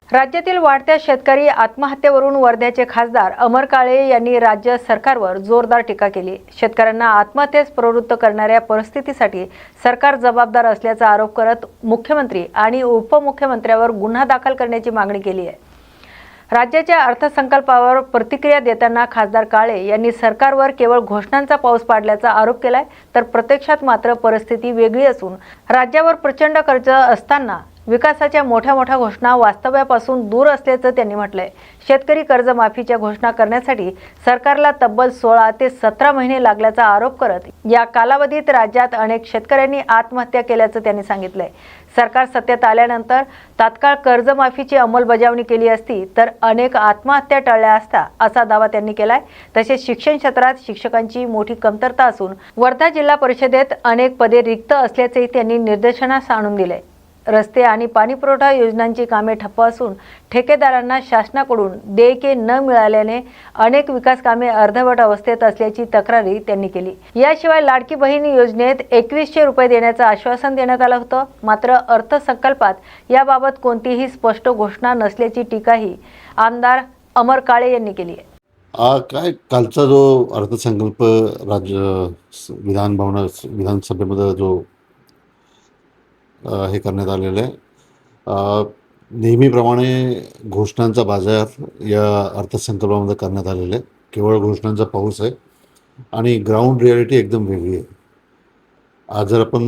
राज्यातील वाढत्या शेतकरी आत्महत्येवरून वर्ध्याचे खासदार अमर काळे यांनी राज्य सरकारवर जोरदार टीका केली. शेतकऱ्यांना आत्महत्येस प्रवृत्त करणाऱ्या परिस्थितीसाठी सरकार जबाबदार असल्याचा आरोप करत मुख्यमंत्री आणि उपमुख्यमंत्र्यांवर गुन्हा दाखल करण्याची मागणी केली आहे. राज्याच्या अर्थसंकल्पावर प्रतिक्रिया देताना खासदार काळे यांनी सरकारवर केवळ घोषणांचा पाऊस पाडल्याचा आरोप केलाय, तर प्रत्यक्षात मात्र परिस्थिती वेगळी असून राज्यावर प्रचंड कर्ज असताना विकासाच्या मोठ्या मोठ्या घोषणा वास्तव्यापासून दूर असल्याचं त्यांनी म्हटलंय. शेतकरी कर्जमाफीच्या घोषणा करण्यासाठी सरकारला तब्बल 16 ते 17 महिने लागल्याचा आरोप करत या कालावधीत राज्यात अनेक शेतकऱ्यांनी आत्महत्या केल्याचं त्यांनी सांगितलंय. सरकार सत्तेत आल्यानंतर तात्काळ कर्जमाफीची अंमलबजावणी केली असती तर अनेक आत्महत्या टळल्या असता असा दावा त्यांनी केलाय. तसेच शिक्षण क्षेत्रात शिक्षकांची मोठी कमतरता असून वर्धा जिल्हा परिषदेत अनेक पदे रिक्त असल्याचेही त्यांनी निदर्शनास आणून दिले. रस्ते आणि पाणीपुरवठा योजनांची कामे ठप्प असून ठेकेदारांना शासनाकडून देयके न मिळाल्याने अनेक विकास कामे अर्धवट अवस्थेत असल्याची तक्रारही त्यांनी केली. याशिवाय लाडकी बहीण योजनेत 2100 रुपये देण्याचं आश्वासन देण्यात आलं होतं. मात्र अर्थसंकल्पात याबाबत कोणतीही स्पष्ट घोषणा नसल्याची टीकाही आमदार अमर काळे यांनी केली आहे. काय कालचा जो अर्थसंकल्प विधानसभेमध्ये जो हे करण्यात आलेलं आहे, नेहमीप्रमाणे घोषणांचा बाजार या अर्थसंकल्पामध्ये करण्यात आलेला आहे. केवळ घोषणांचा पाऊस आहे आणि ग्राउंड रियालिटी एकदम वेगळी आहे. आज जर आपण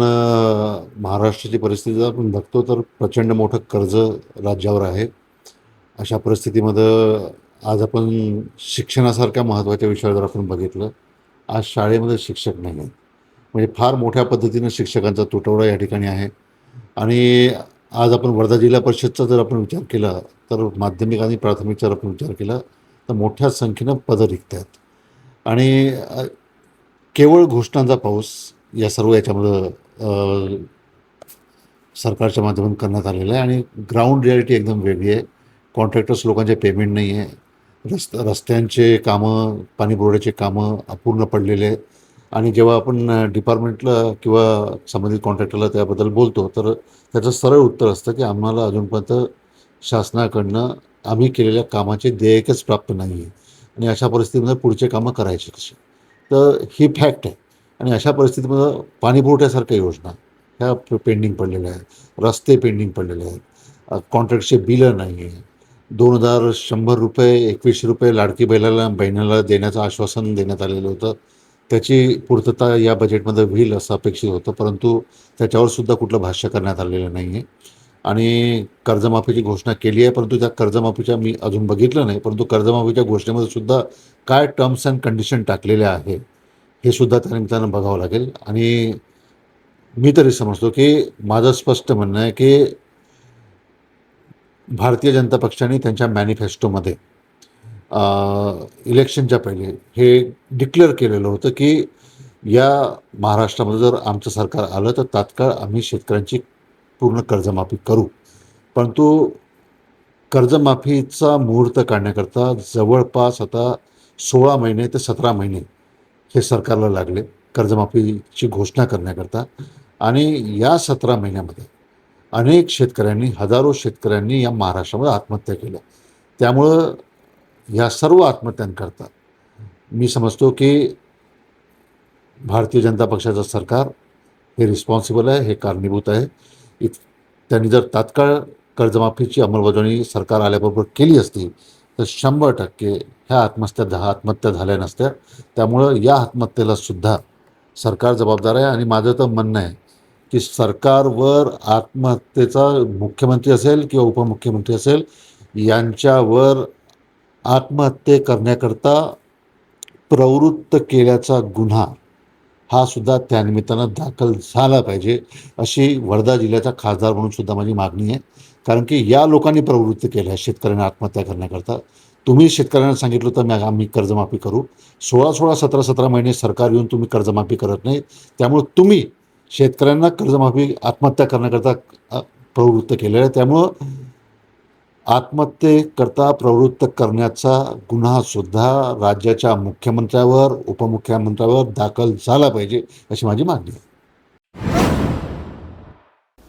महाराष्ट्राची परिस्थिती जर आपण बघतो तर प्रचंड मोठं कर्ज राज्यावर आहे. अशा परिस्थितीमध्ये आज आपण शिक्षणासारख्या महत्त्वाच्या विषयावर जर आपण बघितलं, आज शाळेमध्ये शिक्षक नाही आहेत. म्हणजे फार मोठ्या पद्धतीनं शिक्षकांचा तुटवडा या ठिकाणी आहे. आणि आज आपण वर्धा जिल्हा परिषदचा जर आपण विचार केला तर माध्यमिक आणि प्राथमिकचा जर आपण विचार केला तर मोठ्या संख्येनं पदं रिक्त आहेत. आणि केवळ घोषणांचा पाऊस या सर्व याच्यामध्ये सरकारच्या माध्यमातून करण्यात आलेला आहे. आणि ग्राउंड रियालिटी एकदम वेगळी आहे. कॉन्ट्रॅक्टर्स लोकांचे पेमेंट नाही आहे. रस्त्यांचे कामं, पाणीपुरवठ्याचे कामं अपूर्ण पडलेले आहेत. आणि जेव्हा आपण डिपार्टमेंटला किंवा संबंधित कॉन्ट्रॅक्टरला त्याबद्दल बोलतो तर त्याचं सरळ उत्तर असतं की आम्हाला अजूनपर्यंत शासनाकडनं आम्ही केलेल्या कामाचे देयकच प्राप्त नाही आहे. आणि अशा परिस्थितीमध्ये पुढचे कामं करायचे कसे, तर ही फॅक्ट आहे. आणि अशा परिस्थितीमध्ये पाणीपुरवठ्यासारख्या योजना ह्या पेंडिंग पडलेल्या आहेत, रस्ते पेंडिंग पडलेले आहेत, कॉन्ट्रॅक्टचे बिलं नाही आहे. 2100 रुपये 2100 रुपये लाडकी बहिणीला देण्याचं आश्वासन देण्यात आलेलं होतं. त्याची पूर्तता या बजेटमध्ये होईल असं अपेक्षित होतं, परंतु त्याच्यावरसुद्धा कुठलं भाष्य करण्यात आलेलं नाही आहे. आणि कर्जमाफीची घोषणा केली आहे, परंतु त्या कर्जमाफीच्या मी अजून बघितलं नाही, परंतु कर्जमाफीच्या घोषणेमध्ये सुद्धा काय टर्म्स अँड कंडिशन टाकलेल्या आहे हे सुद्धा त्या निमित्तानं बघावं लागेल. आणि मी तरी समजतो की माझं स्पष्ट म्हणणं आहे की भारतीय जनता पक्षाने त्यांच्या मॅनिफेस्टोमध्ये इलेक्शनच्या पहिले हे डिक्लेअर केलेलं होतं की या महाराष्ट्रामध्ये जर आमचं सरकार आलं तर तात्काळ आम्ही शेतकऱ्यांची पूर्ण कर्जमाफी करू. परंतु कर्जमाफीचा मुहूर्त काढण्याकरता जवळपास आता 16 महिने ते 17 महिने हे सरकारला लागले कर्जमाफीची घोषणा करण्याकरता. आणि या 17 महिन्यामध्ये अनेक शेतकऱ्यांनी, हजारो शेतकऱ्यांनी या महाराष्ट्रामध्ये आत्महत्या केल्या. त्यामुळं या सर्व आत्महत्यांकरता मी समजतो की भारतीय जनता पक्षाचं सरकार हे रिस्पॉन्सिबल आहे, हे कारणीभूत आहे. त्यांनी जर तात्काळ कर्जमाफीची अंमलबजावणी सरकार आल्याबरोबर केली असती तर 100% ह्या आत्महत्या झाल्या नसत्या. त्यामुळं या आत्महत्येला सुद्धा सरकार जबाबदार आहे. आणि माझं तर म्हणणं आहे की सरकारवर आत्महत्येचा मुख्यमंत्री असेल किंवा उपमुख्यमंत्री असेल यांच्यावर आत्महत्या करण्याकरता प्रवृत्त केल्याचा गुन्हा हा सुद्धा त्यानिमित्तानं दाखल झाला पाहिजे अशी वर्धा जिल्ह्याचा खासदार म्हणून सुद्धा माझी मागणी आहे. कारण की या लोकांनी प्रवृत्त केलं आहे शेतकऱ्यांना आत्महत्या करण्याकरता. तुम्ही शेतकऱ्यांना सांगितलं तर आम्ही कर्जमाफी करू, 16 17 17 महिने सरकार येऊन तुम्ही कर्जमाफी करत नाही. त्यामुळे तुम्ही शेतकऱ्यांना कर्जमाफी आत्महत्या करण्याकरता प्रवृत्त केलेलं आहे. त्यामुळं आत्महत्येकरता प्रवृत्त करण्याचा गुन्हासुद्धा राज्याच्या मुख्यमंत्र्यावर, उपमुख्यमंत्र्यावर दाखल झाला पाहिजे अशी माझी मागणी आहे.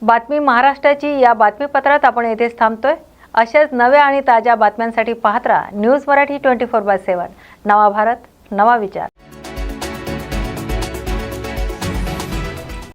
बातमी महाराष्ट्राची या बातमीपत्रात आपण येथेच थांबतोय. अशाच नव्या आणि ताज्या बातम्यांसाठी पाहत राहा न्यूज मराठी 24/7. नवा भारत, नवा विचार.